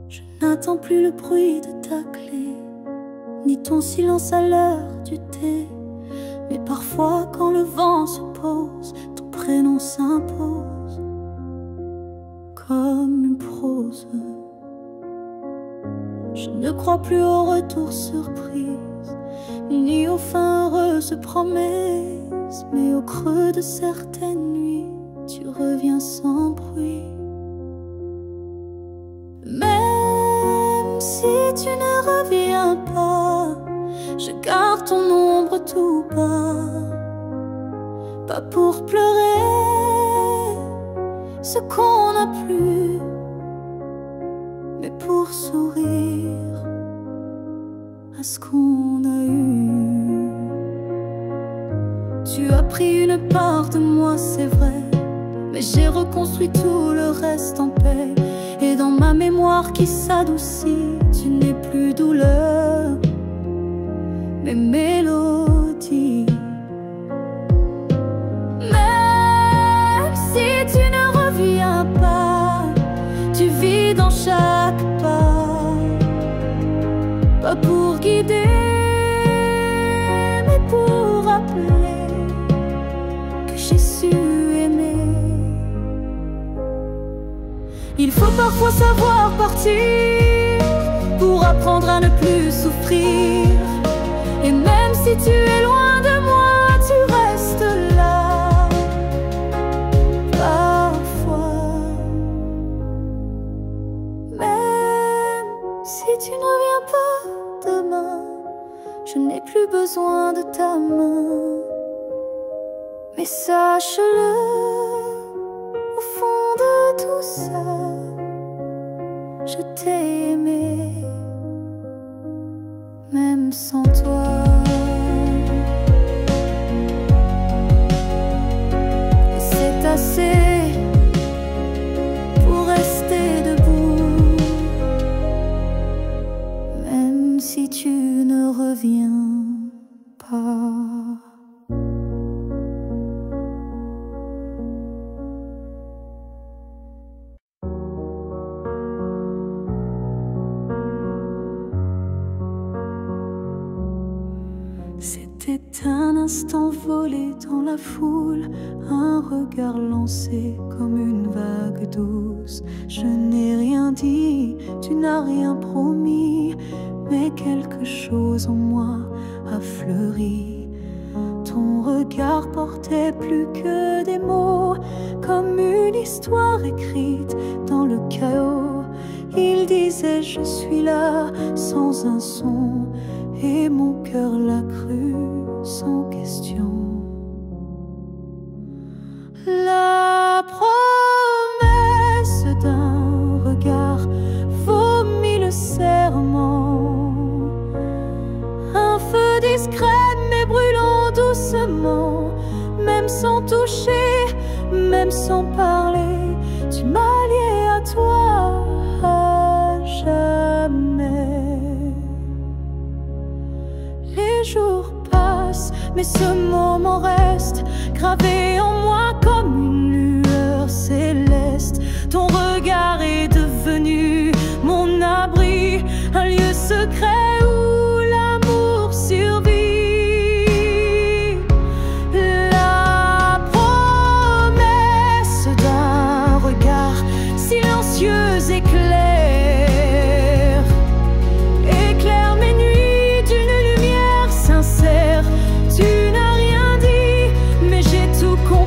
Je n'attends plus le bruit de ta clé, ni ton silence à l'heure du thé. Mais parfois quand le vent se pose, ton prénom s'impose comme une prose. Je ne crois plus au retour surprise, ni aux fins heureuses promesses. Mais au creux de certaines nuits, tu reviens sans bruit. Même si tu ne reviens pas, je garde ton ombre tout bas. Pas pour pleurer ce qu'on n'a plus, mais pour sourire à ce qu'on a eu. Tu as pris une part de moi, c'est vrai, mais j'ai reconstruit tout le reste en paix. Et dans ma mémoire qui s'adoucit, tu n'es plus douleur, mais mélodie. Même si tu ne reviens pas, tu vis dans chaque pas. Pas pour guider, mais pour rappeler que j'ai su aimer. Il faut parfois savoir partir pour apprendre à ne plus souffrir. Et même si tu es loin de moi, tu restes là. Parfois, même si tu ne reviens pas demain, je n'ai plus besoin de ta main. Mais sache-le, au fond de tout ça, je t'ai aimé, même sans toi. Et c'est assez pour rester debout, même si tu ne reviens pas. C'était un instant volé dans la foule, un regard lancé comme une vague douce. Je n'ai rien dit, tu n'as rien promis, mais quelque chose en moi a fleuri. Ton regard portait plus que des mots, comme une histoire écrite dans le chaos. Il disait je suis là sans un son, et mon cœur l'a cru sans question. La promesse d'un regard vaut mille serments. Un feu discret mais brûlant doucement, même sans toucher, même sans parler, tu m'as lié à toi à jamais. Les jours passent, mais ce moment reste gravé en moi comme une lueur céleste. Ton regard est devenu mon abri, un lieu secret où l'amour survit. La promesse d'un regard silencieux éclaire mes nuits d'une lumière sincère. Tu n'as rien dit, mais j'ai tout compris.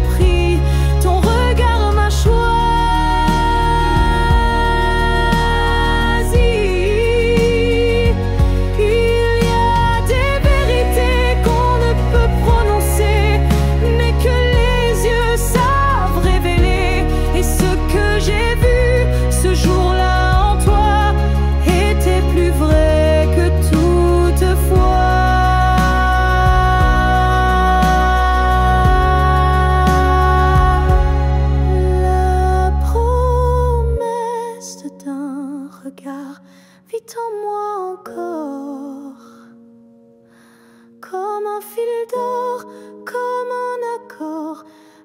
d'or comme un accord.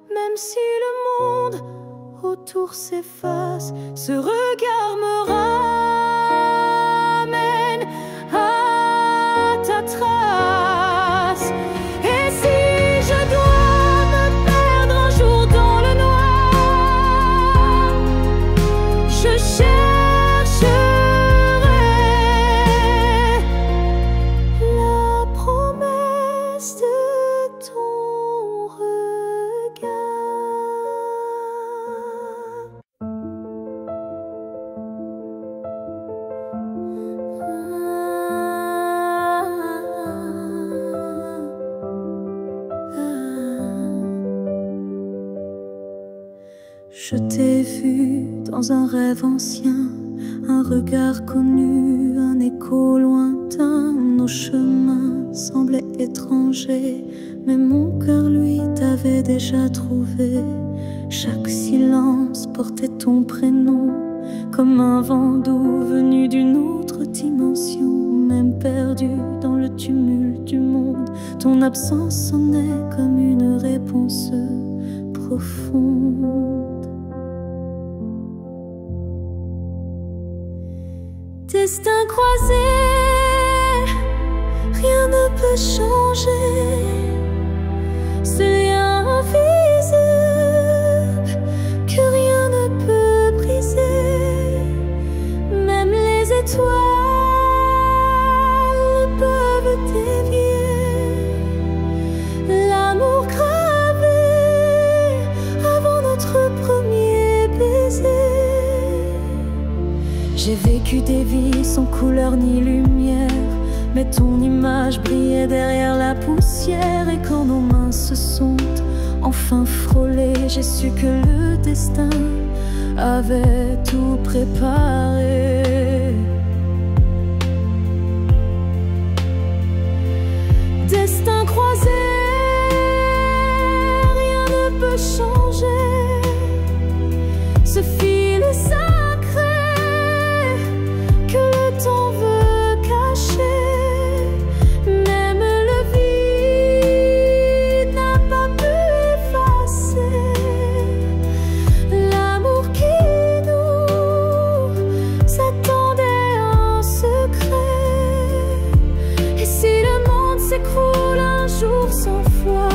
Même si le monde autour s'efface, ce regard me ramène à ta trace. Et si je dois me perdre un jour dans le noir, je chercherai la promesse de ton regard. Je t'ai vu dans un rêve ancien, un regard connu, un écho lointain. Nos chemins semblaient étrangers, mais mon cœur, lui, t'avait déjà trouvé. Chaque silence portait ton prénom, comme un vent doux venu d'une autre dimension. Même perdu dans le tumulte du monde, ton absence sonnait comme une réponse profonde. Destin croisé, rien ne peut changer. Ce lien invisible que rien ne peut briser. Même les étoiles peuvent dévier l'amour gravé avant notre premier baiser. J'ai vécu des vies sans couleur ni lumière, mais ton image brillait derrière la poussière. Et quand nos mains se sont enfin frôlées, j'ai su que le destin avait tout préparé. Destin croisé, rien ne peut changer. Ce fil sacré que le temps veut cacher. Même le vide n'a pas pu effacer l'amour qui nous attendait en secret. Et si le monde s'écroule un jour sans foi,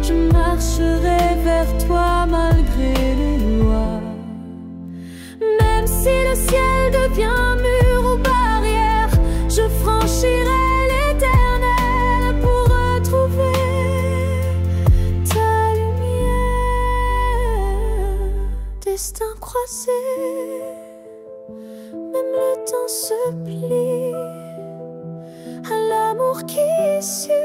je marcherai vers toi malgré les lois. Même si le ciel devient mur ou barrière, je franchirai l'éternel pour retrouver ta lumière. Destin croisé, même le temps se plie à l'amour qui survit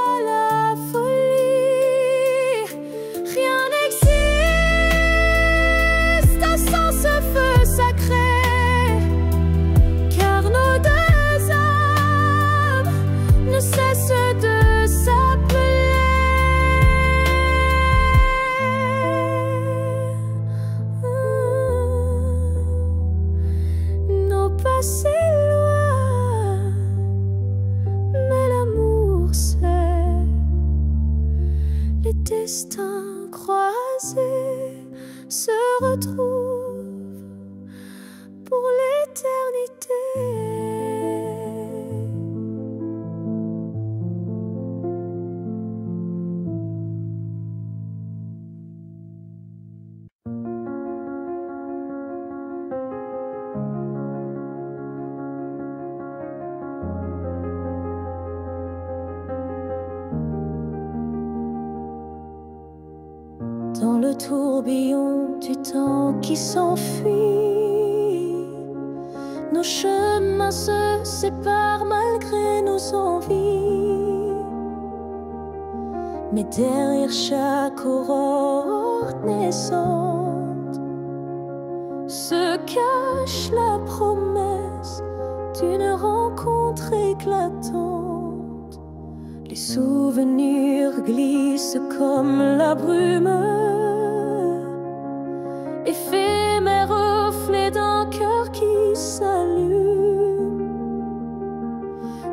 à la folie. Rien n'existe sans ce feu sacré, car nos deux âmes ne cessent de s'appeler. Nos passés loin, mais l'amour sait. Les destins croisés se retrouvent pour l'éternité. Dans le tourbillon du temps qui s'enfuit, nos chemins se séparent malgré nos envies. Mais derrière chaque aurore naissante se cache la promesse d'une rencontre éclatante. Les souvenirs glissent comme la brume, éphémère reflet d'un cœur qui s'allume.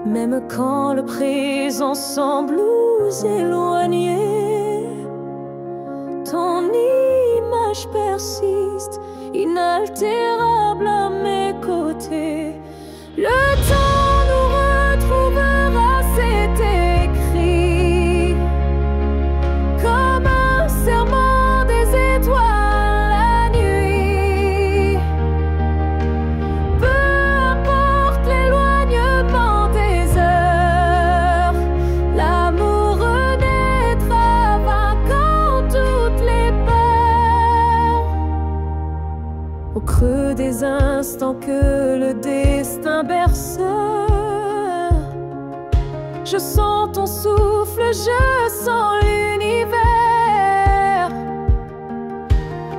Même quand le présent semble nous éloigner, ton image persiste, inaltérable à mes côtés. Le temps nous retrouvera, c'est écrit, comme un serment des étoiles la nuit. Peu importe l'éloignement des heures, l'amour renaîtra, vainquant toutes les peurs. Au creux des instants que le destin berce, je sens ton souffle, je sens l'univers.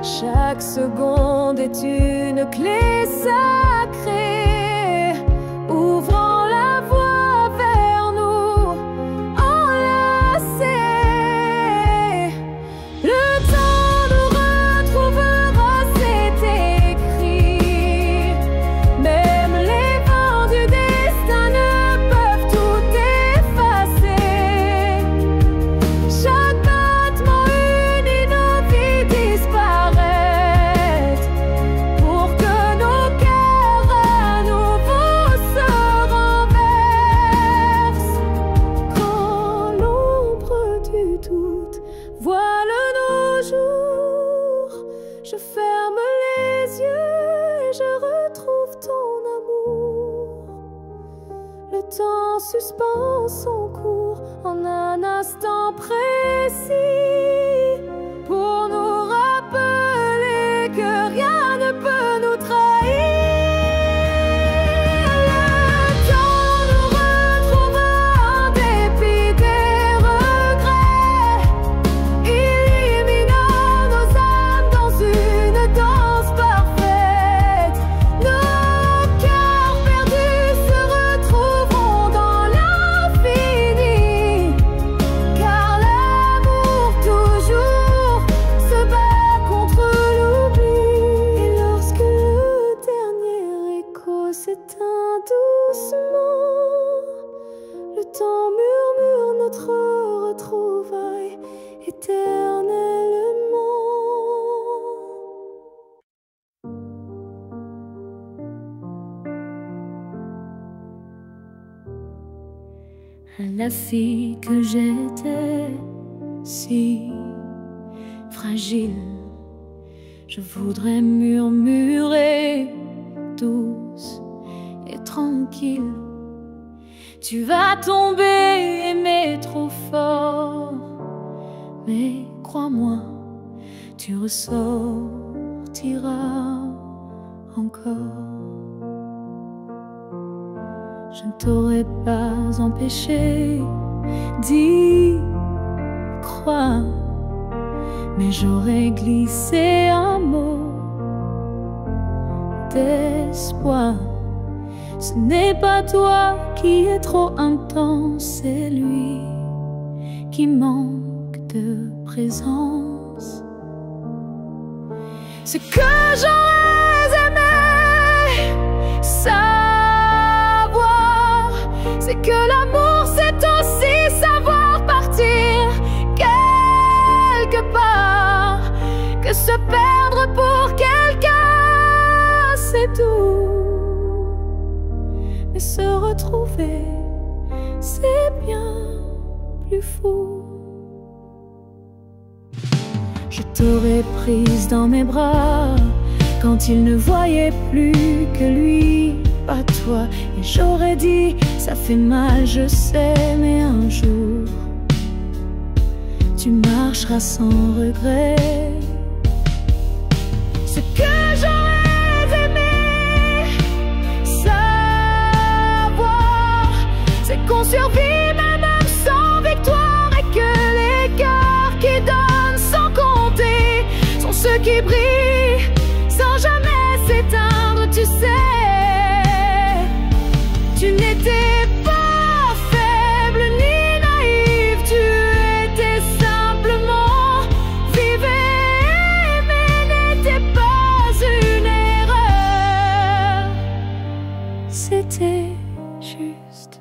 Chaque seconde est une clé sacrée, ouvrant la voie vers nous, enlacés. Le temps nous retrouvera, c'est écrit. Même les vents du destin ne peuvent tout effacer. Chaque battement unit nos vies disparaissent, pour que nos cœurs à nouveau se renversent. Quand l'ombre du doute voile nos jours, je ferme les yeux et je retrouve ton amour. Le temps suspend son cours en un instant précis, pour nous rappeler que rien ne peut nous trahir. Le temps nous retrouvera en dépit des regrets, illuminant nos âmes dans une danse parfaite. Nos cœurs perdus se retrouveront dans l'infini, car l'amour toujours se bat contre l'oubli. Et lorsque le dernier écho s'éteint doucement, le temps murmure notre retrouvaille éternellement. La fille que j'étais, si fragile, je voudrais murmurer douce et tranquille. Tu vas tomber, aimer trop fort, mais crois-moi, tu ressortiras encore. Je ne t'aurais pas empêché d'y croire, mais j'aurais glissé un mot d'espoir. Ce n'est pas toi qui es trop intense, c'est lui qui manque de présence. Ce que j'aurais aimé savoir, c'est que l'amour c'est aussi savoir partir quelque part, que se perdre pour quelqu'un c'est doux, mais se retrouver c'est bien plus fou. Je t'aurais prise dans mes bras quand il ne voyait plus que lui, pas toi. Et j'aurais dit, ça fait mal, je sais, mais un jour tu marcheras sans regret. Ce que j'aurais aimé savoir, c'est qu'on survit même sans victoire, et que les cœurs qui donnent sans compter sont ceux qui brillent sans jamais s'éteindre. Tu sais, tu n'étais pas faible ni naïf, tu étais simplement vive et aimée, n'était pas une erreur, c'était juste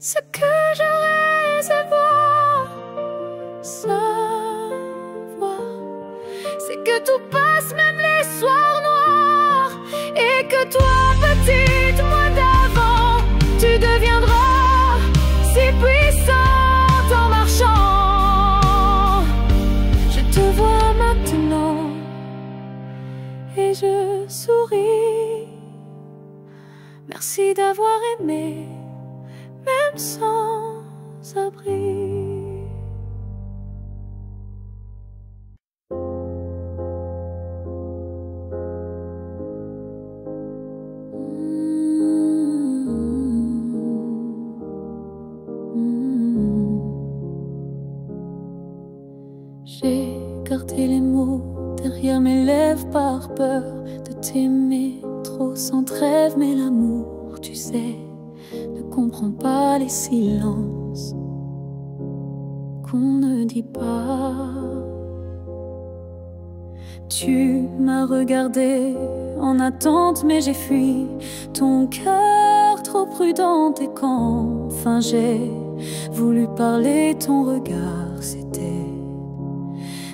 Ce que j'aurais savoir, c'est que tout passe, même les soirs noirs, et que toi, petite moi d'avant, tu deviendras si puissante en marchant. Je te vois maintenant et je souris. Merci d'avoir aimé, même sans abri. J'ai gardé les mots derrière mes lèvres par peur de t'aimer trop sans trêve, mais l'amour, tu sais, ne comprend pas les silences qu'on ne dit pas. Tu m'as regardé en attente, mais j'ai fui, ton cœur trop prudent, et quand enfin j'ai voulu parler, ton regard s'était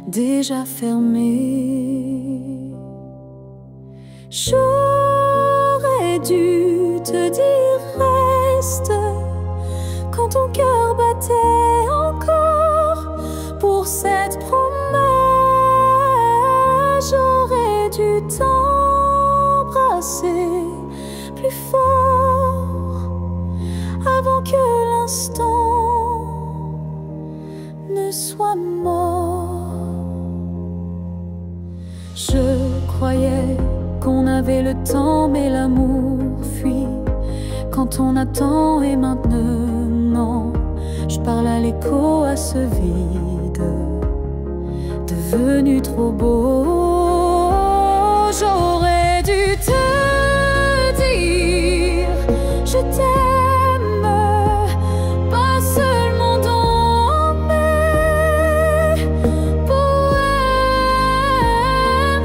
déjà fermé. J'aurais dû te dire reste quand ton cœur battait encore pour cette promesse. J'aurais dû t'embrasser plus fort avant que l'instant ne soit mort. Je croyais qu'on avait le temps, mais l'amour fuit quand on attend. Et maintenant, je parle à l'écho, à ce vide devenu trop beau. J'aurais dû te dire je t'aime, pas seulement dans mes poèmes.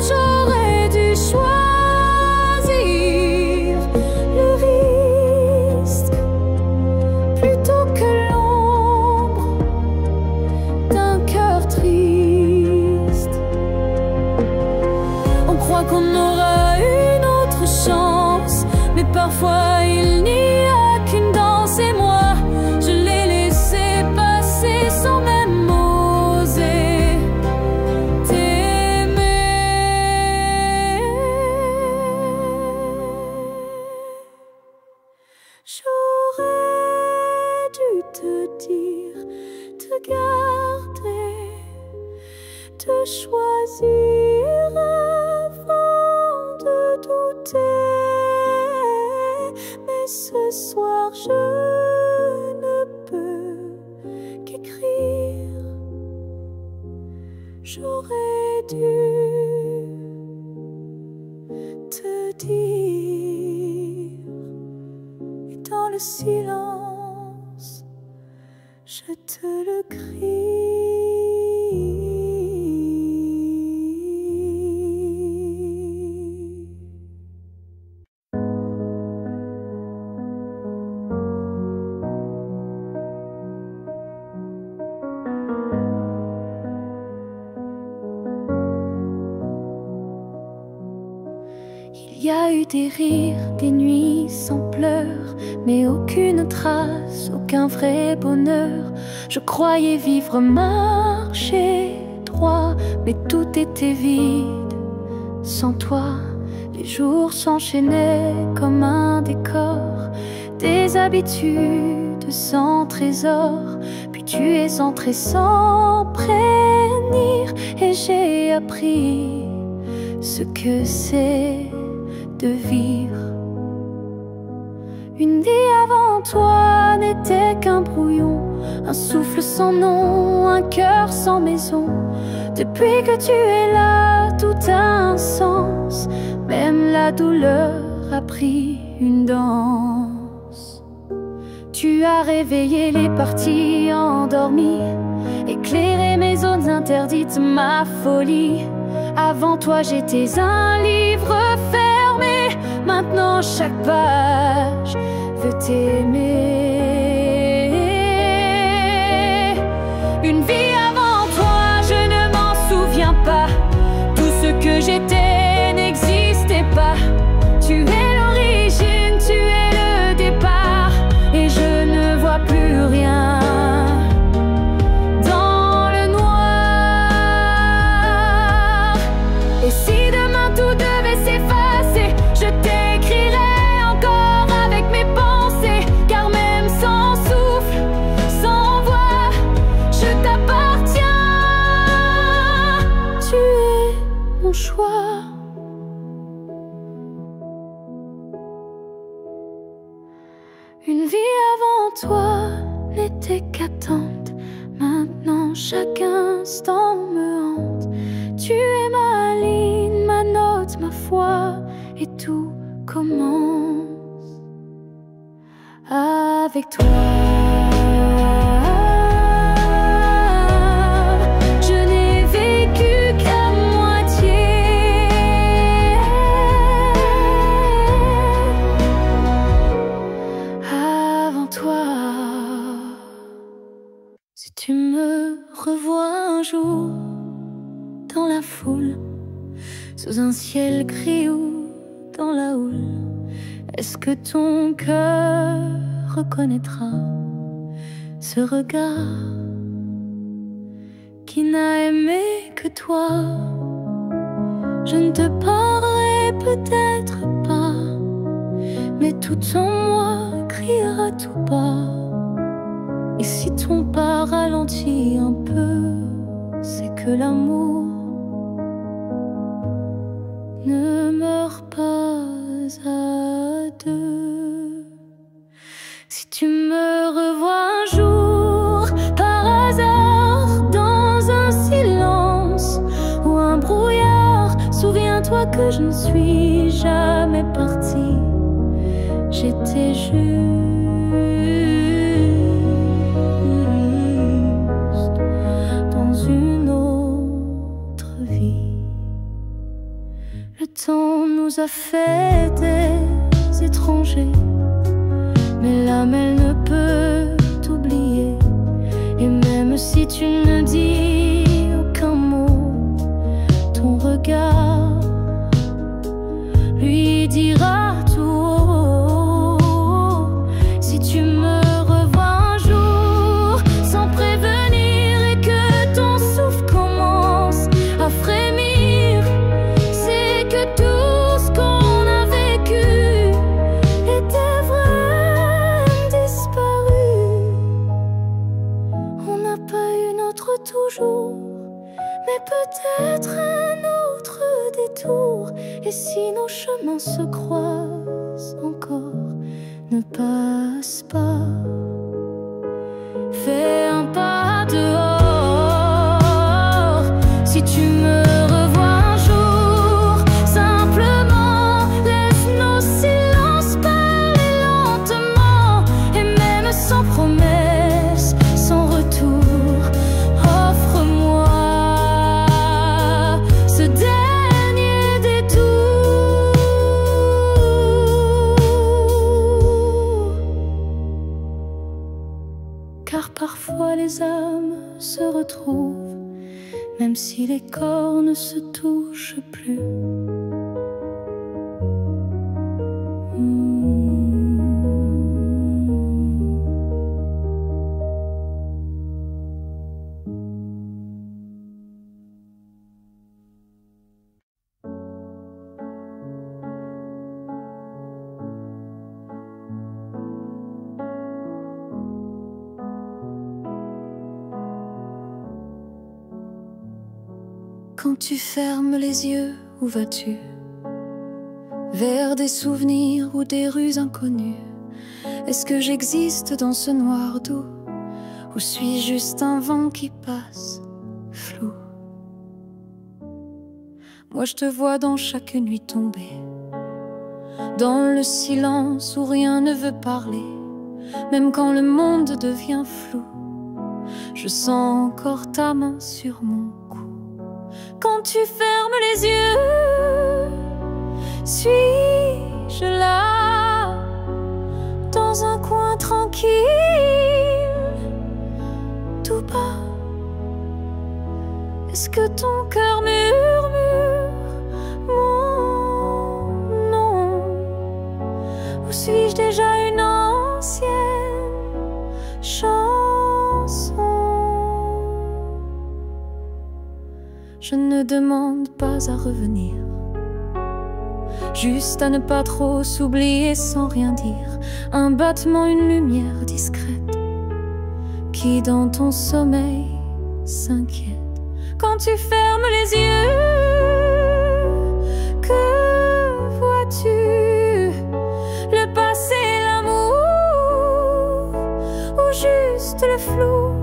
J'aurais dû choisir le risque plutôt que l'ombre d'un cœur triste. On croit qu'on aura une autre chance, mais parfois il n'y a qu'une danse. Et moi, je l'ai laissé passer sans même oser t'aimer. J'aurais dû te dire, te garder, te choisir avant de douter. Mais ce soir je ne peux qu'écrire. J'aurais dû te dire, et dans le silence je te le crie. Il y a eu des rires, des nuits sans pleurs, mais aucune trace, aucun vrai bonheur. Je croyais vivre, marcher droit, mais tout était vide sans toi. Les jours s'enchaînaient comme un décor, des habitudes sans trésor. Puis tu es entré sans prévenir, et j'ai appris ce que c'est de vivre. Une vie avant toi n'était qu'un brouillon, un souffle sans nom, un cœur sans maison. Depuis que tu es là, tout a un sens, même la douleur a pris une danse. Tu as réveillé les parties endormies, éclairé mes zones interdites, ma folie. Avant toi j'étais un livre fermé, maintenant chaque page veut t'aimer. j'étais n'existait pas. Tu es l'origine, tu es le départ, et je ne vois plus rien dans le noir. Et si demain tout devait s'effacer, je t'écrirais encore avec mes pensées, car même sans souffle, sans voix, je t'appartiens. Tu es mon choix. Une vie avant toi n'était qu'attente. Maintenant chaque instant me hante. Tu es ma ligne, ma note, ma foi, et tout commence avec toi. Je n'ai vécu qu'à moitié. Avant toi, si tu me revois un jour dans la foule, sous un ciel gris ou dans la houle, est-ce que ton cœur reconnaîtra ce regard qui n'a aimé que toi? Je ne te parlerai peut-être pas, mais tout en moi criera tout bas. Et si ton pas ralentit un peu, c'est que l'amour ne meurt pas à deux. Si tu me revois un jour par hasard dans un silence ou un brouillard, souviens-toi que je ne suis jamais partie. J'étais juste dans une autre vie. Le temps nous a fait des étrangers, mais l'âme elle ne peut t'oublier. Et même si tu ne dis aucun mot, ton regard lui dira tout haut. Si tu me revois un jour sans prévenir et que ton souffle commence à frémir, c'est que tout ce qu'on a vécu était vrai, disparu. On n'a pas eu notre toujours, mais peut-être un autre détour. Et si nos chemins se croisent encore, ne passe pas. Fais un pas dehors. Si tu me revois un jour, simplement laisse nos silences parler lentement. Et même sans promesse, sans retour, offre-moi ce dernier détour. Car parfois les âmes se retrouvent, même si les corps ne se touchent plus. Quand tu fermes les yeux, où vas-tu? Vers des souvenirs ou des rues inconnues? Est-ce que j'existe dans ce noir doux, ou suis-je juste un vent qui passe, flou? Moi je te vois dans chaque nuit tomber, dans le silence où rien ne veut parler. Même quand le monde devient flou, je sens encore ta main sur mon cou. Quand tu fermes les yeux, suis-je là, dans un coin tranquille, tout bas? Est-ce que ton cœur murmure suis-je déjà une ancienne chanson? Je ne demande pas à revenir, juste à ne pas trop s'oublier sans rien dire. Un battement, une lumière discrète qui dans ton sommeil s'inquiète. Quand tu fermes les yeux, que vois-tu? Le passé, l'amour ou juste le flou?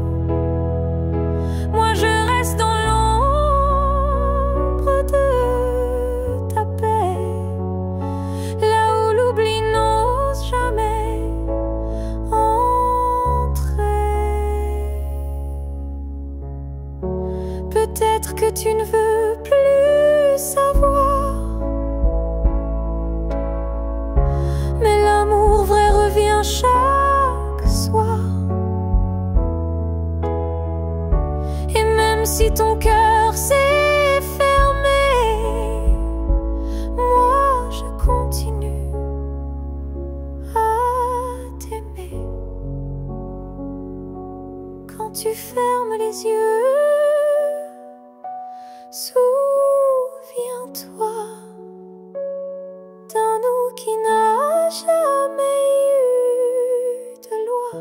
Moi je reste dans l'ombre de ta paix, là où l'oubli n'ose jamais entrer. Peut-être que tu ne veux plus savoir, mais l'amour vrai revient chaque soir. Et même si ton cœur s'est fermé, moi je continue à t'aimer. Quand tu fermes les yeux, souviens-toi d'un nous qui n'a jamais eu de loi.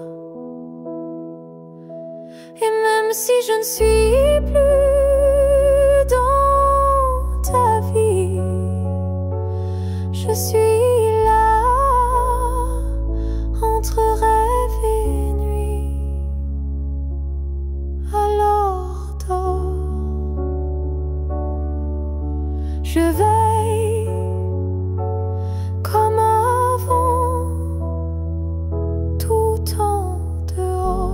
Et même si je ne suis plus dans ta vie, je suis là entre rêve et nuit. Alors dors, je veille comme avant, tout en dehors.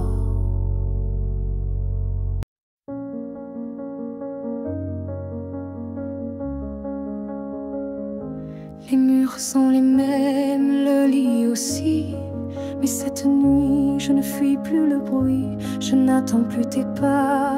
Les murs sont les mêmes, le lit aussi. Mais cette nuit, je ne fuis plus le bruit. Je n'attends plus tes pas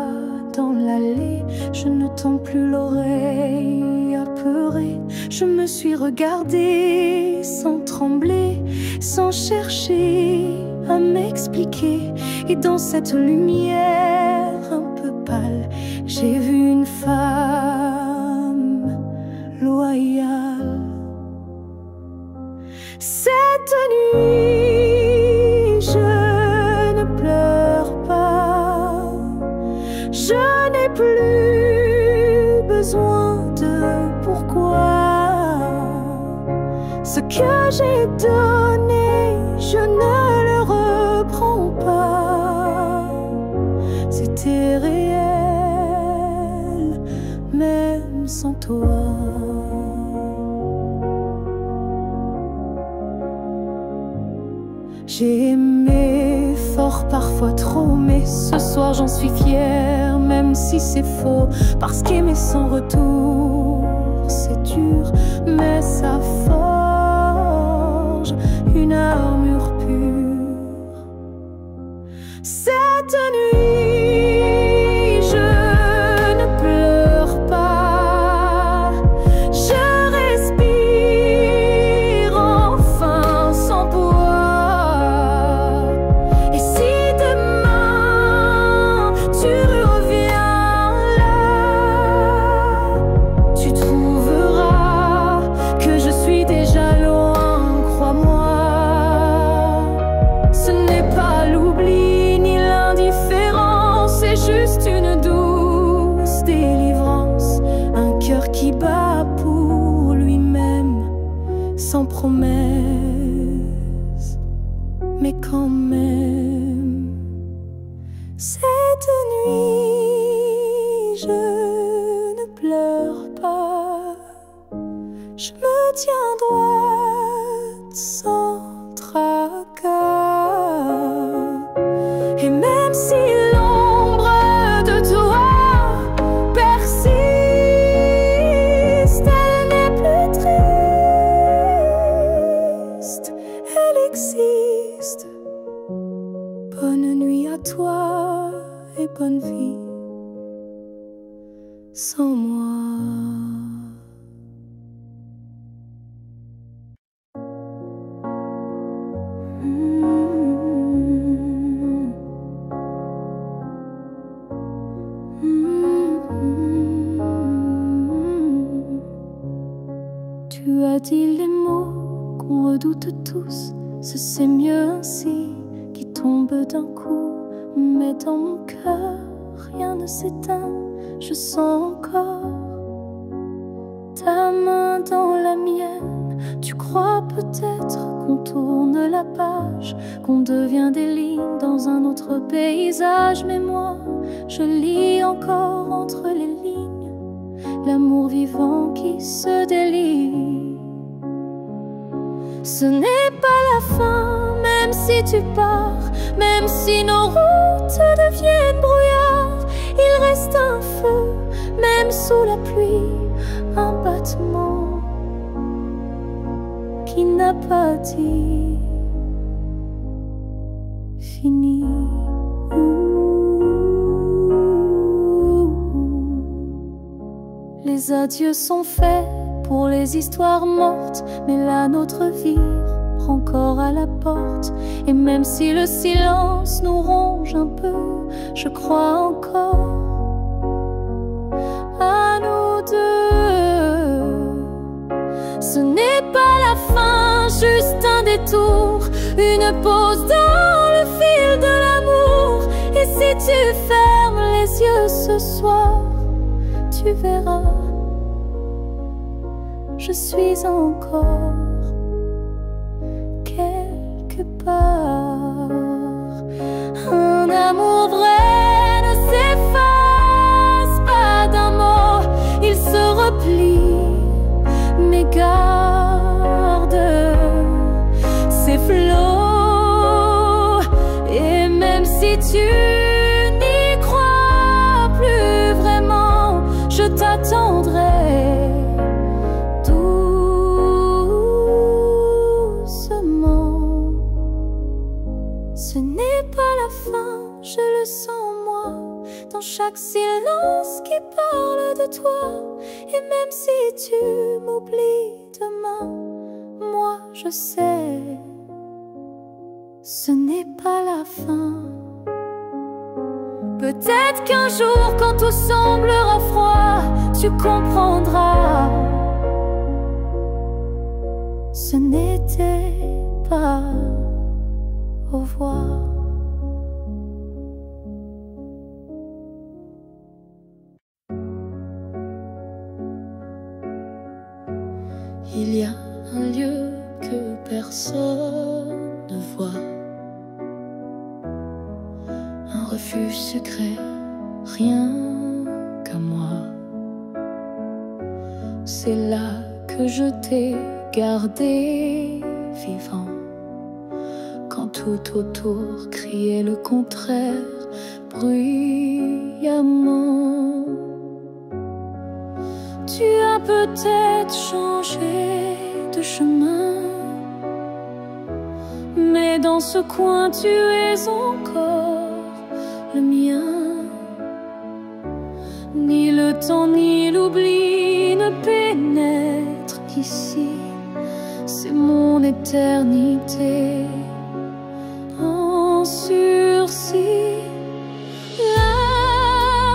dans l'allée. Je ne tends plus l'oreille apeurée. Je me suis regardée sans trembler, sans chercher à m'expliquer. Et dans cette lumière un peu pâle, j'ai vu une femme loyale. Cette nuit, je ne pleure pas. Je n'ai plus besoin de pourquoi. Ce que j'ai donné, je ne le reprends pas. C'était réel, même sans toi. J'ai aimé fort, parfois trop, mais ce soir j'en suis fière, même si c'est faux. Parce qu'aimer sans retour, c'est dur, mais ça forge une armure pure. Cette nuit, je ne pleure pas. Je respire enfin sans poids. Sans promesse, mais quand même. Cette nuit, je ne pleure pas. Je me tiens droite sans tracas. Et même si l'ombre de toi persiste, elle n'est plus triste. Elle existe. Bonne nuit à toi et bonne vie sans moi. Tu as dit les mots qu'on redoute tous, c'est mieux ainsi, qui tombe d'un coup. Mais dans mon cœur, rien ne s'éteint, je sens encore ta main dans la mienne. Tu crois peut-être qu'on tourne la page, qu'on devient des lignes dans un autre paysage. Mais moi, je lis encore entre les lignes l'amour vivant qui se délie. Ce n'est pas la fin, même si tu pars, même si nos routes deviennent brouillard. Il reste un feu, même sous la pluie, un battement qui n'a pas dit fini. Les adieux sont faits pour les histoires mortes, mais la nôtre vire encore à la porte. Et même si le silence nous ronge un peu, je crois encore à nous deux. Ce n'est pas la fin, juste un détour, une pause dans le fil de l'amour. Et si tu fermes les yeux ce soir, tu verras, je suis encore quelque part. Un amour vrai ne s'efface pas d'un mot, il se replie, mais garde ses flots. Et même si tu n'y crois plus vraiment, je t'attendrai doucement. Ce n'est pas la fin, je le sens moi, dans chaque silence qui parle de toi. Et même si tu m'oublies demain, moi je sais, ce n'est pas la fin. Peut-être qu'un jour, quand tout semblera froid, tu comprendras, ce n'était pas au revoir. Il y a un lieu que personne ne voit, un refuge secret, rien qu'à moi. C'est là que je t'ai gardé vivant, quand tout autour criait le contraire bruyamment. Tu as peut-être changé de chemin, mais dans ce coin tu es encore le mien. Ni le temps ni l'oubli ne pénètrent ici, c'est mon éternité en sursis. Là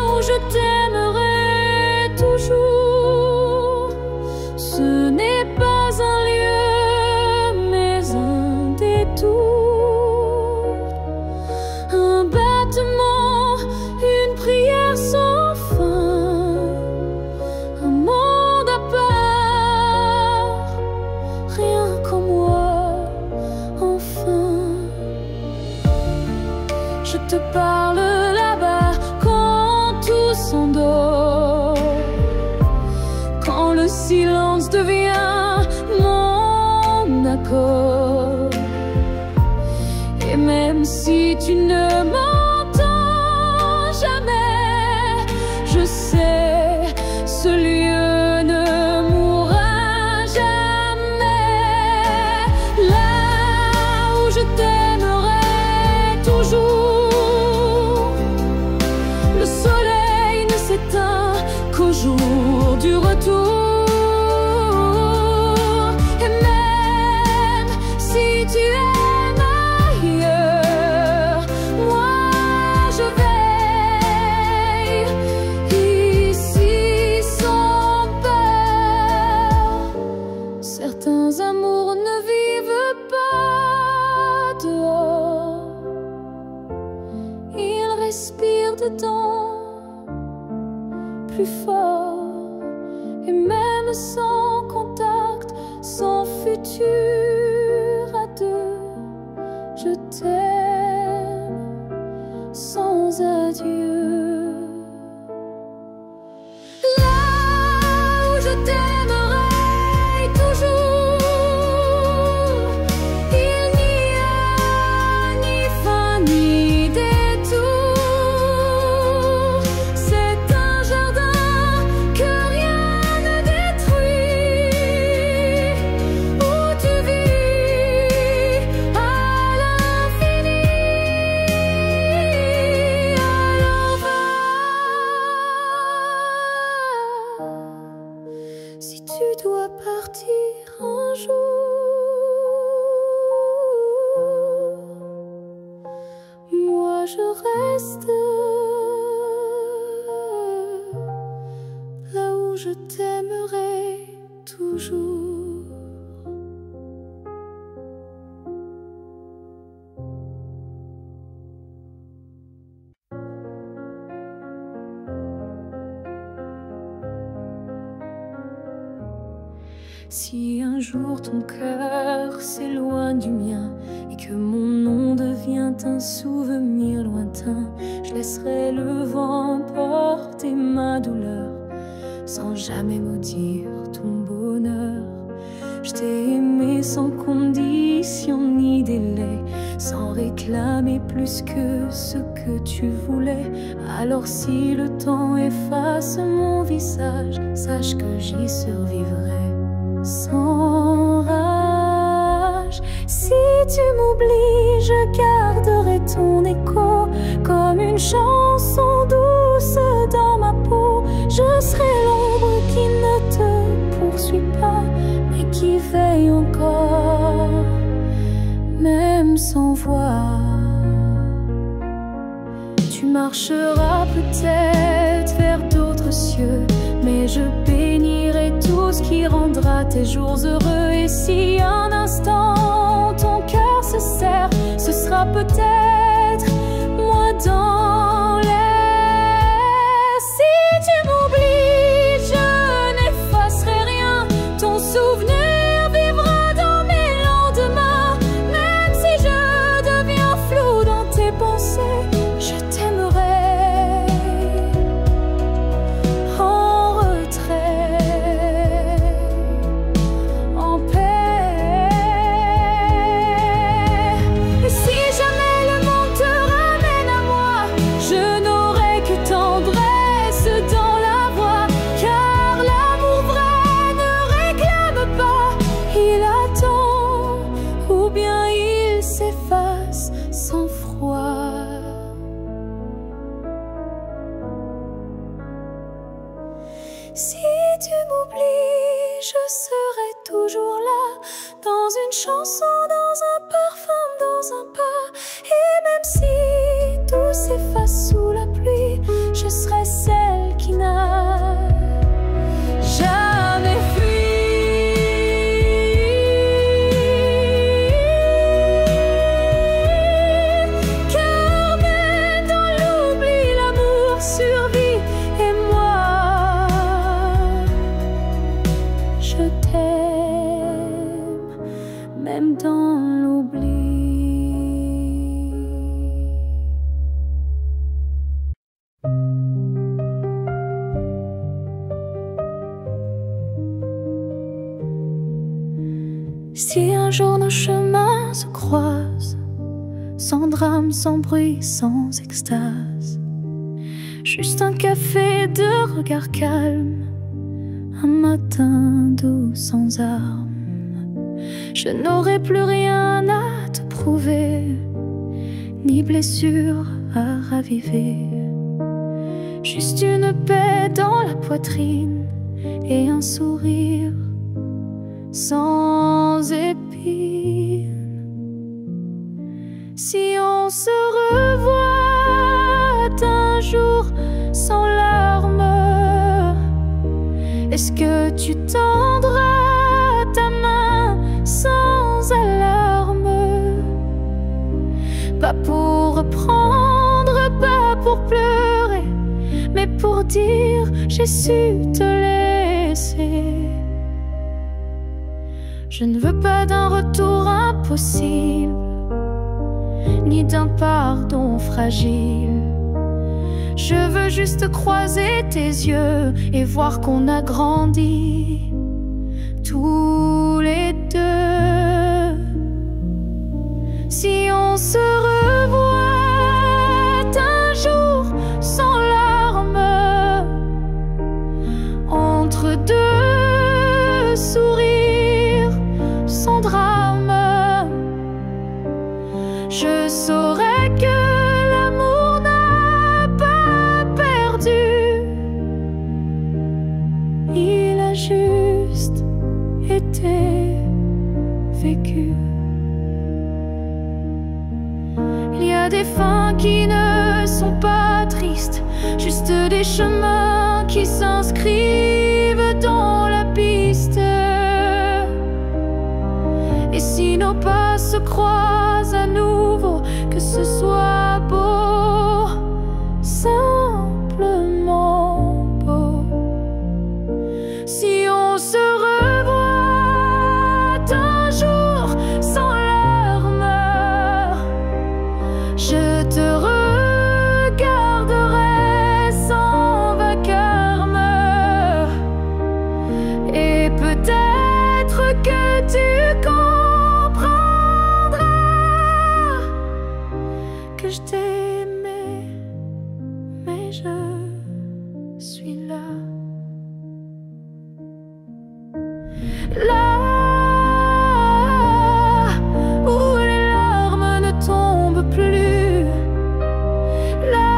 où je t'aimerai toujours, ce n'est pas un lieu mais un détour, un battement, une prière sans fin, un monde à part, rien qu'en moi, enfin. Je te parle là-bas quand tout s'endort, quand le silence devient mon accord. Et même si tu ne m'entends jamais, je sais, ce lieu ne mourra jamais. Là où je t'aimerai toujours, le soleil ne s'éteint qu'au jour du retour. Et même si tu aimes ailleurs, moi je veille ici sans peur. plus fort. Et même sans contact, sans futur à deux, je t'aime sans adieu. Là où je t'aimerai toujours, il n'y a ni fin ni détour. C'est un jardin que rien ne détruit, où tu vis à l'infini. Alors va, si tu dois partir un jour, moi je reste là où je t'aimerai toujours. Si un jour ton cœur s'éloigne du mien et que mon nom devient un souvenir lointain, je laisserai le vent porter ma douleur sans jamais maudire ton bonheur. Je t'ai aimé sans condition ni délai, sans réclamer plus que ce que tu voulais. Alors si le temps efface mon visage, sache que j'y survivrai sans rage. Si tu m'oublies, je garderai ton écho comme une chanson douce dans ma peau. Je serai l'ombre qui ne te poursuit pas, mais qui veille encore, même sans voix. Tu marcheras peut-être vers d'autres cieux, mais je bénirai tout ce qui rendra tes jours heureux. Et si un instant ton cœur se serre, ce sera peut-être moi dans l'air. Si tu m'oublies, je n'effacerai rien. Ton souvenir vivra dans mes lendemains. Même si je deviens flou dans tes pensées, je t'aimerai en retrait, en paix. Et si jamais le monde te ramène à moi, je n'aurai que tendresse dans la voix. Car l'amour vrai ne réclame pas, il attend, ou bien il s'efface sans froid. Si tu m'oublies, je serai toujours là, dans une chanson, dans un parfum, dans un pas. Et même si tout s'efface sous la pluie, je serai celle qui n'a jamais fui. Car même dans l'oubli, l'amour survit. Et moi, je t'aime, même dans l'oubli. Si un jour nos chemins se croisent, sans drame, sans bruit, sans extase, juste un café de regard calme, un matin doux sans armes, je n'aurai plus rien à te prouver, ni blessure à raviver, juste une paix dans la poitrine et un sourire sans épines. Si on se revoit un jour sans larmes, est-ce que tu tendras ta main sans alarme? Pas pour reprendre, pas pour pleurer, mais pour dire j'ai j'ai su te laisser. Je ne veux pas d'un retour impossible, ni d'un pardon fragile. Je veux juste croiser tes yeux et voir qu'on a grandi tous les deux. Si on se revoit un jour sans larmes, entre deux sourires sans drame, je saurais que l'amour n'a pas perdu. Il a juste été vécu. Il y a des fins qui ne sont pas tristes, juste des chemins qui s'inscrivent dans la piste. Et si nos pas se croisent à nouveau, que ce soit beau, simplement beau. Si on se revoit un jour sans larmes, je te regarderai sans vacarme. Et peut-être que tu comprendras que je t'ai aimé, mais je suis là. Là où les larmes ne tombent plus, là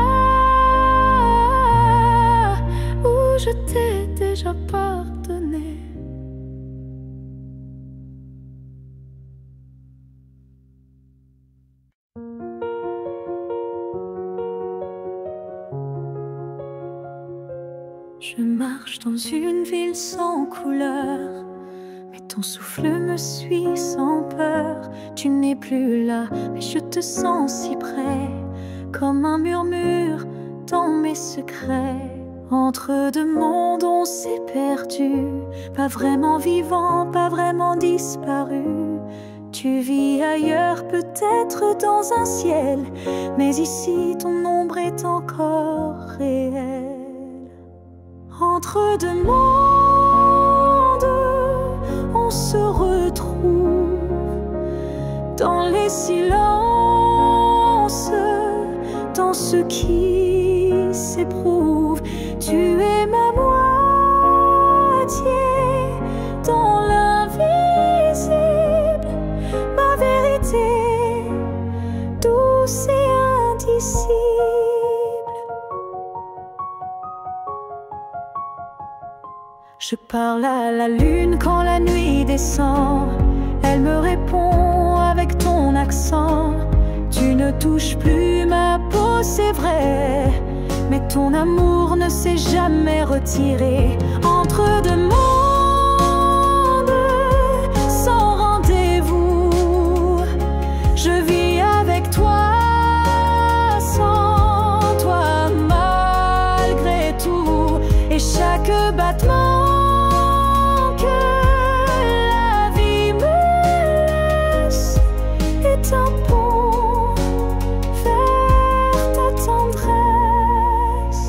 où je t'ai déjà pardonné. Je marche dans une ville sans couleur, mais ton souffle me suit sans peur. Tu n'es plus là, mais je te sens si près, comme un murmure dans mes secrets. Entre deux mondes on s'est perdu, pas vraiment vivant, pas vraiment disparu. Tu vis ailleurs, peut-être dans un ciel, mais ici ton ombre est encore réelle. Entre deux mondes, on se retrouve dans les silences, dans ce qui s'éprouve. Tu es ma moitié dans l'invisible, ma vérité douce et indicible. Je parle à la lune quand la nuit descend, elle me répond avec ton accent. Tu ne touches plus ma peau, c'est vrai, mais ton amour ne s'est jamais retiré. Entre deux mondes, sans rendez-vous, je vis avec toi, sans toi, malgré tout. Et chaque battement un pont vers ta tendresse.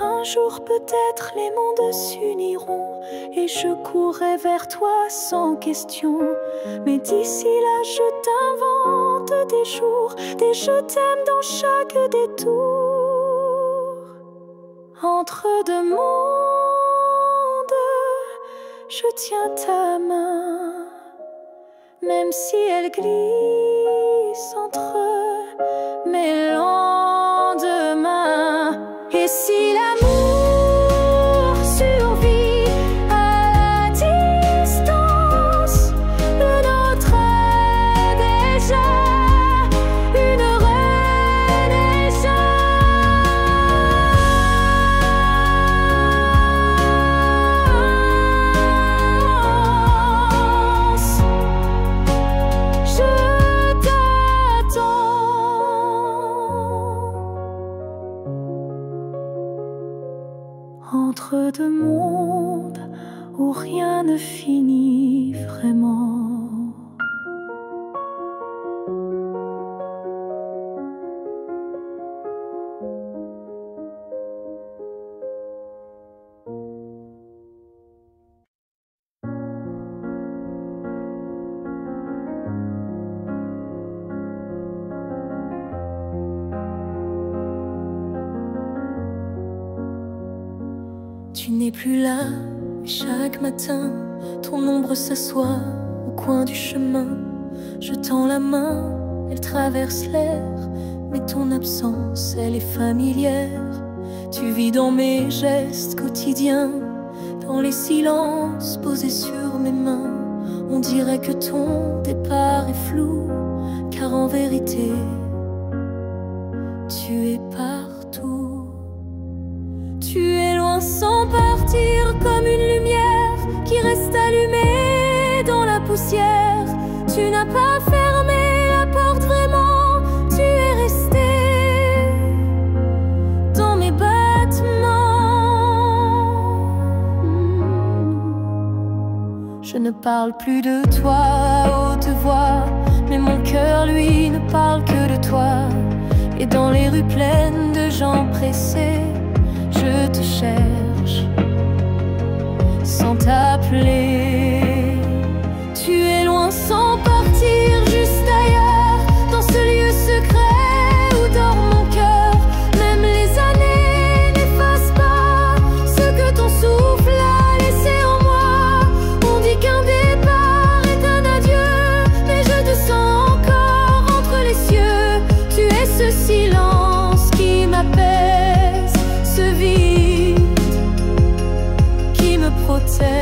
Un jour peut-être les mondes s'uniront et je courrai vers toi sans question. Mais d'ici là je t'invente des jours, des je t'aime dans chaque détour. Entre deux mondes, je tiens ta main, même si elle glisse entre mes lendemains. Et si l'amour survit à la distance, le nôtre est déjà une renaissance. Je t'attends. rien ne finit vraiment. Tu n'es plus là, mais chaque matin, ton ombre s'assoit au coin du chemin. Je tends la main, elle traverse l'air, mais ton absence, elle est familière. Tu vis dans mes gestes quotidiens, dans les silences posés sur mes mains. On dirait que ton départ est flou, car en vérité, tu es partout. Tu es loin sans partir, comme une lumière qui reste allumée dans la poussière. Tu n'as pas fermé la porte vraiment, tu es resté dans mes battements. Je ne parle plus de toi à haute voix, mais mon cœur lui ne parle que de toi. Et dans les rues pleines de gens pressés, je te cherche sans t'appeler. Tu es loin sans partir, juste ailleurs, dans ce lieu secret où dort mon cœur. Même les années n'effacent pas ce que ton souffle a laissé en moi. On dit qu'un départ est un adieu, mais je te sens encore entre les cieux. Tu es ce silence qui m'apaise, ce vide qui me protège.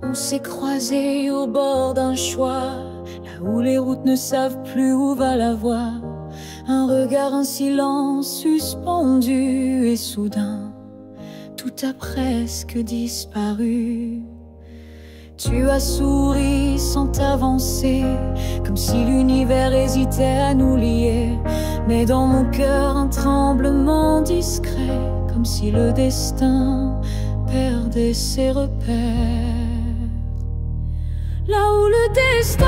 On s'est croisés au bord d'un choix, là où les routes ne savent plus où va la voie. Un regard, un silence suspendu, et soudain, tout a presque disparu. Tu as souri sans t'avancer, comme si l'univers hésitait à nous lier. Mais dans mon cœur, un tremblement discret, comme si le destin perdait ses repères. Là où le destin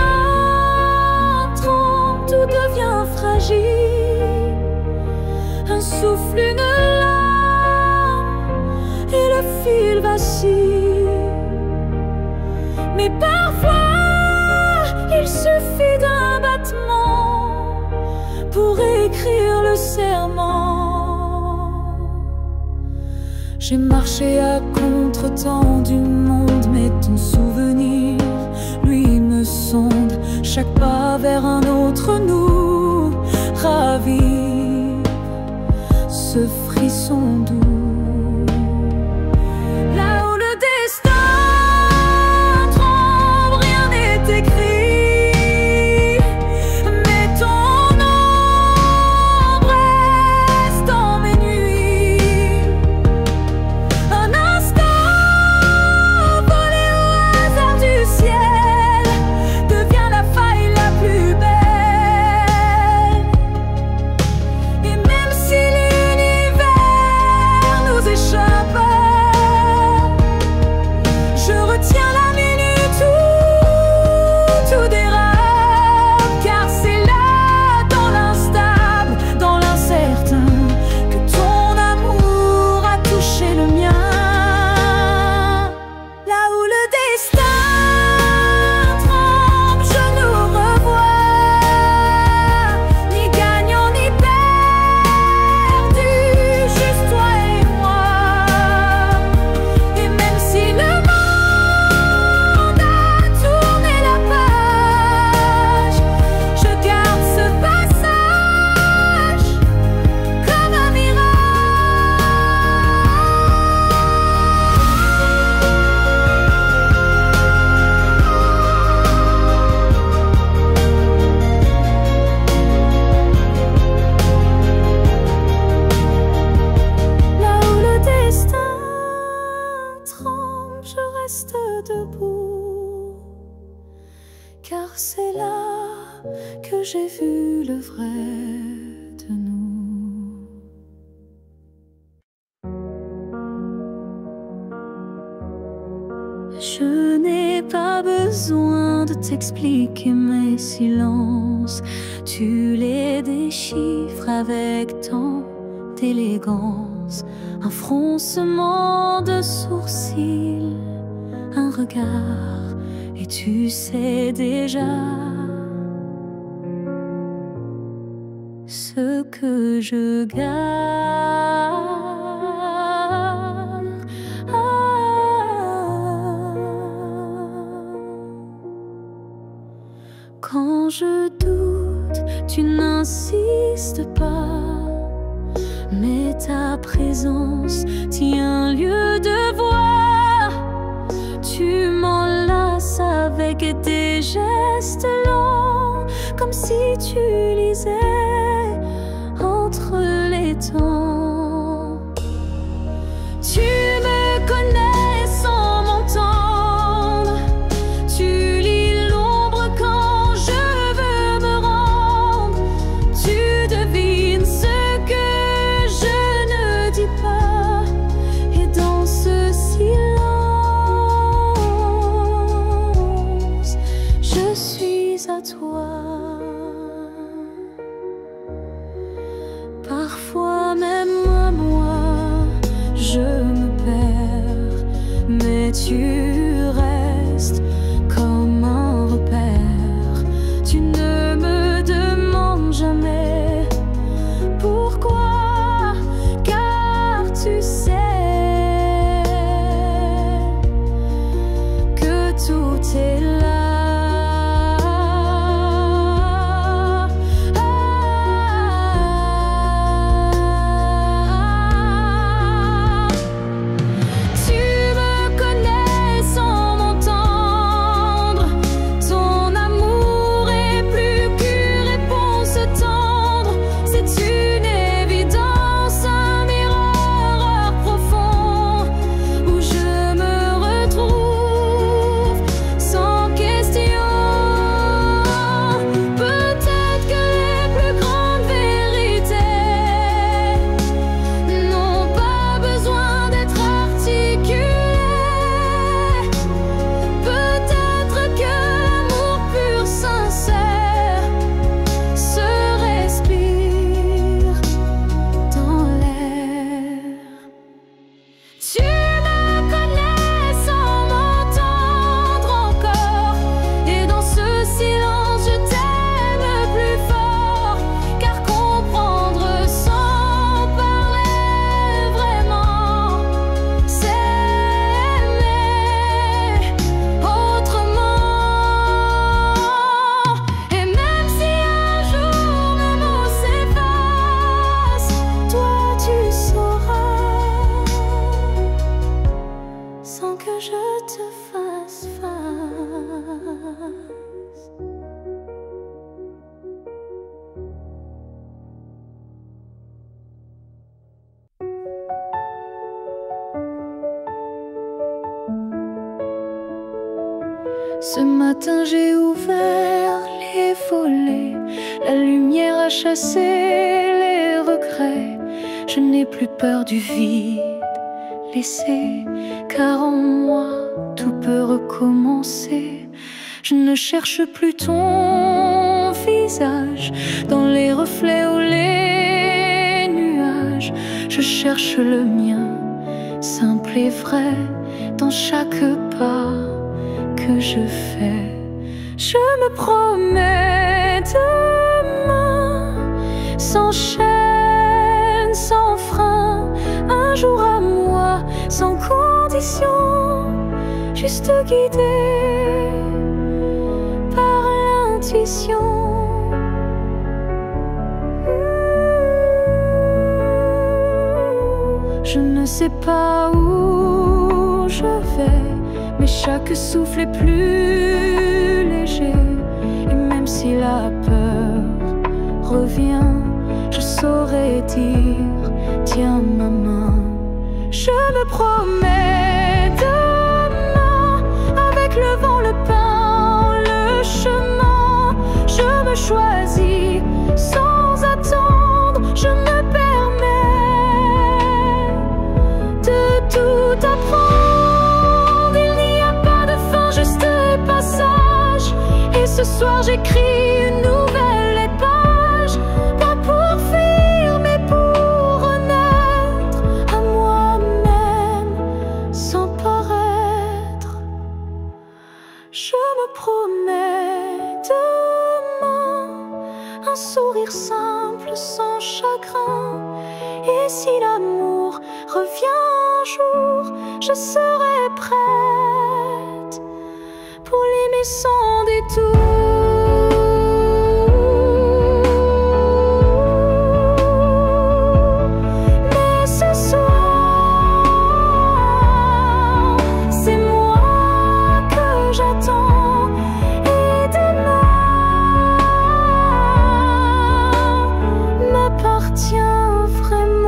tremble, tout devient fragile. Un souffle, une larme, et le fil vacille. Mais parfois, il suffit d'un battement pour écrire le serment. J'ai marché à contre-temps du monde, mais ton souvenir, lui, me sonde. Chaque pas vers un autre nous ravive ce frisson doux. Là où le destin tremble, rien n'est écrit, mais ton ombre reste dans mes nuits. Un instant volé au hasard du ciel devient la faille la plus belle. Et même si l'univers c'est là que j'ai vu le vrai de nous. Je n'ai pas besoin de t'expliquer mes silences. Tu les déchiffres avec tant d'élégance. Un froncement de sourcils, un regard, et tu sais déjà ce que je garde. Quand je doute, tu n'insistes pas, mais ta présence tient lieu de voix. Tu m'enlaces avec des gestes lents, comme si tu lisais entre les temps. Tu me connais sans m'entendre. Tu lis l'ombre quand je veux me rendre. Tu devines ce que je ne dis pas. Et dans ce silence, je suis à toi. Parfois même à moi, je me perds, mais tu restes comme un repère. Tu ne me demandes jamais pourquoi, car tu sais que tout est là. Ce matin j'ai ouvert les volets, la lumière a chassé les regrets. Je n'ai plus peur du vide laissé, car en moi tout peut recommencer. Je ne cherche plus ton visage dans les reflets ou les nuages. Je cherche le mien, simple et vrai, dans chaque pas que je fais. Je me promets demain, sans chaîne, sans frein, un jour à moi, sans condition, juste guidé par l'intuition. Je ne sais pas où je vais, mais chaque souffle est plus léger. Et même si la peur revient, je saurais dire, tiens ma main. Je me promets demain, avec le vent, le pain, le chemin, choisi. Sans attendre, je me permets de tout apprendre. Il n'y a pas de fin, juste passage. Et ce soir j'écris une nouvelle page. Pas pour fuir, mais pour renaître à moi-même sans paraître. Je me promets demain un sourire simple sans chagrin. Et si l'amour revient un jour, je serai prête pour l'aimer sans détour. Mais ce soir, c'est moi que j'attends. Et demain m'appartient vraiment.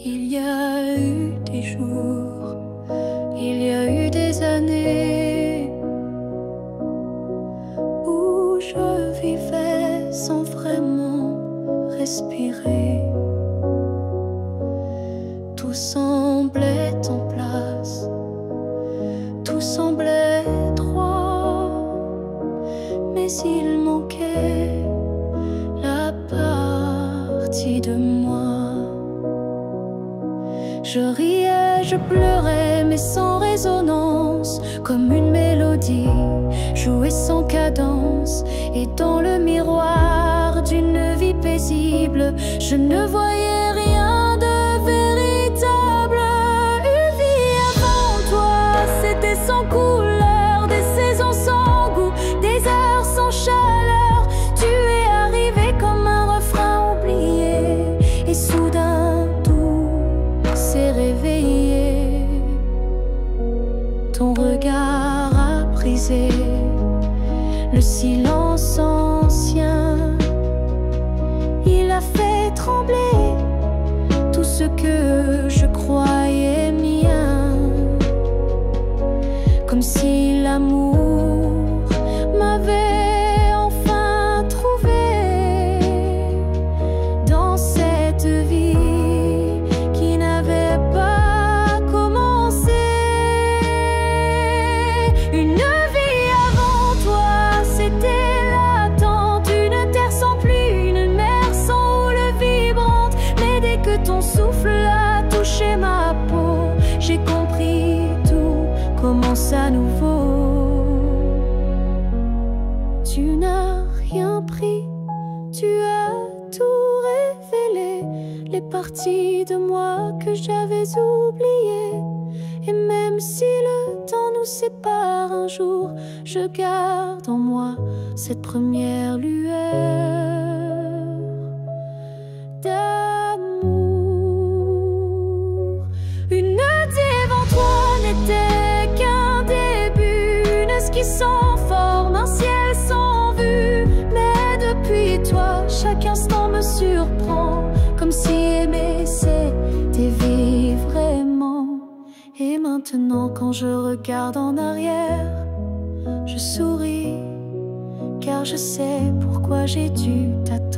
Il y a eu des jours, il y a eu des années où je vivais sans vraiment respirer. Tout semblait en place, tout semblait droit, mais il manquait la partie de moi. Je riais, je pleurais, mais sans résonance, comme une mélodie jouée sans cadence. Et dans le miroir d'une vie paisible, je ne voyais rien de véritable. Une vie avant toi, c'était sans couleur, des saisons sans goût, des heures sans chaleur. Tu es arrivé comme un refrain oublié, et soudain réveillé. Ton regard a brisé le silence ancien. Il a fait trembler tout ce que je croyais mien. Comme si l'amour m'avait enfin trouvé dans cette vie pas commencé. Une vie avant toi, c'était l'attente, une terre sans pluie, une mer sans houle vibrante. Mais dès que ton souffle a touché ma peau, j'ai compris, tout commence à nouveau. Tu n'as rien pris, tu as tout révélé, les parties de moi que j'avais oubliées. Et même si le temps nous sépare un jour, je garde en moi cette première lueur d'amour. Une vie avant toi n'était qu'un début, une esquisse sans forme, un ciel sans vue. Mais depuis toi, chaque instant me surprend, comme si aimer c'était vivre vraiment. Et maintenant quand je regarde en arrière, je souris, car je sais pourquoi j'ai dû t'attendre.